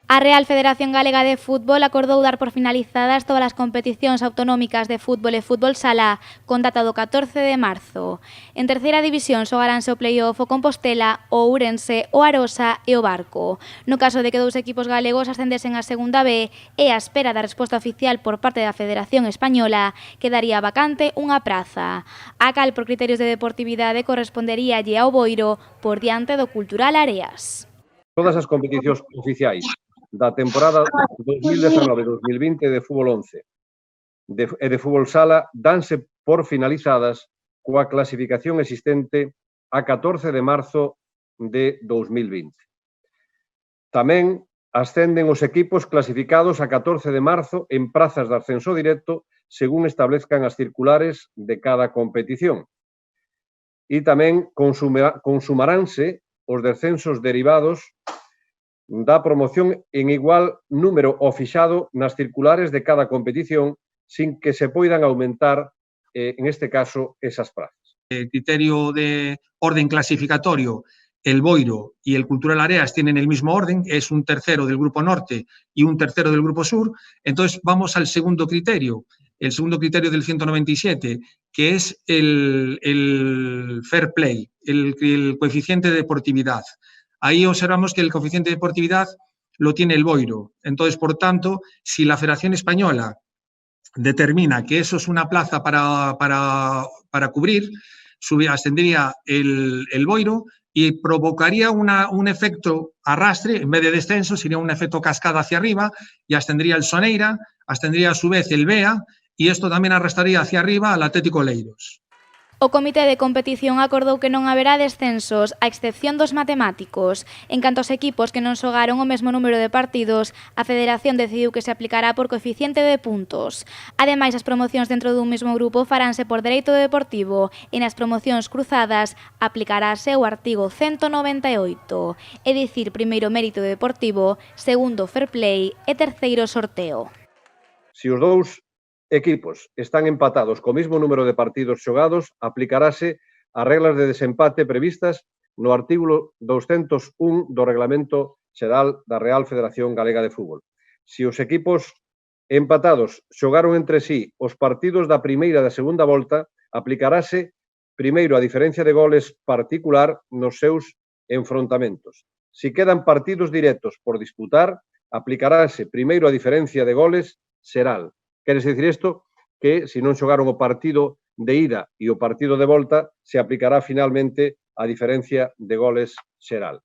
A Real Federación Galega de Fútbol acordou dar por finalizadas todas as competicións autonómicas de fútbol e fútbol sala con data do 14 de marzo. En terceira división xogaránse o play-off o Compostela, o Ourense, o Arosa e o Barco. No caso de que dous equipos galegos ascendesen a segunda B e á espera da resposta oficial por parte da Federación Española, quedaría vacante unha praza. A cal por criterios de deportividade corresponderíalle ao Boiro por diante do Cultural Areas. Todas as competicións oficiais da temporada 2019-2020 de fútbol 11 e de fútbol sala danse por finalizadas coa clasificación existente a 14 de marzo de 2020. Tamén ascenden os equipos clasificados a 14 de marzo en prazas de ascenso directo según establezcan as circulares de cada competición. E tamén consumaránse os descensos derivados da promoción en igual número o fixado nas circulares de cada competición sin que se poidan aumentar, en este caso, esas prazas. El criterio de orden clasificatorio, el Boiro y el Cultural Areas tienen el mismo orden, es un tercero del Grupo Norte y un tercero del Grupo Sur. Entonces vamos al segundo criterio, el segundo criterio del 197, que es el fair play, el coeficiente de deportividad. Ahí observamos que el coeficiente de deportividad lo tiene el Boiro. Entonces, por tanto, si la Federación Española determina que eso es una plaza para cubrir, ascendería el Boiro y provocaría un efecto arrastre, en vez de descenso, sería un efecto cascada hacia arriba y ascendería el Soneira, ascendería a su vez el Bea y esto también arrastraría hacia arriba al Atlético Oleiros. O Comité de Competición acordou que non haberá descensos, a excepción dos matemáticos. En canto aos equipos que non xogaron o mesmo número de partidos, a Federación decidiu que se aplicará por coeficiente de puntos. Ademais, as promocións dentro dun mesmo grupo faránse por dereito deportivo e nas promocións cruzadas aplicarase o artigo 198, é dicir, primeiro mérito deportivo, segundo fair play e terceiro sorteo. Se os dous equipos están empatados co mesmo número de partidos xogados, aplicarase as reglas de desempate previstas no artículo 201 do Reglamento Xeral da Real Federación Galega de Fútbol. Se os equipos empatados xogaron entre sí os partidos da primeira e da segunda volta, aplicarase primeiro a diferencia de goles particular nos seus enfrontamentos. Se quedan partidos directos por disputar, aplicarase primeiro a diferencia de goles xeral. Queres dicir isto? Que se non xogaron o partido de ida e o partido de volta, se aplicará finalmente a diferencia de goles xeral.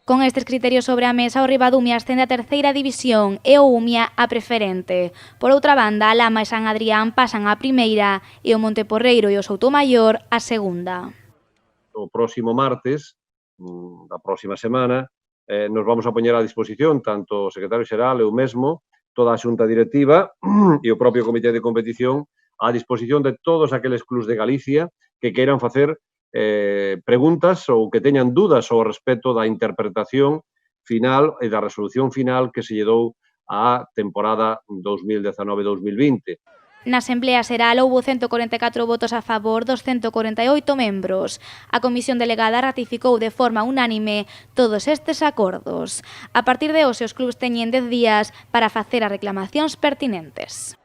Con estes criterios sobre a mesa, o Ribadumia ascende a terceira división e o Umia a preferente. Por outra banda, a Lama e San Adrián pasan á primeira e o Monteporreiro e o Soutomaior a segunda. O próximo martes, da próxima semana, nos vamos a poñer a disposición tanto o secretario xeral e o mesmo, toda a xunta directiva e o propio comité de competición a disposición de todos aqueles clubs de Galicia que queiran facer preguntas ou que teñan dudas ao respecto da interpretación final e da resolución final que se lle dou á temporada 2019-2020. Na Asamblea Xeral houbo 144 votos a favor dos 148 membros. A Comisión Delegada ratificou de forma unánime todos estes acordos. A partir de hoxe, os clubs teñen 10 días para facer as reclamacións pertinentes.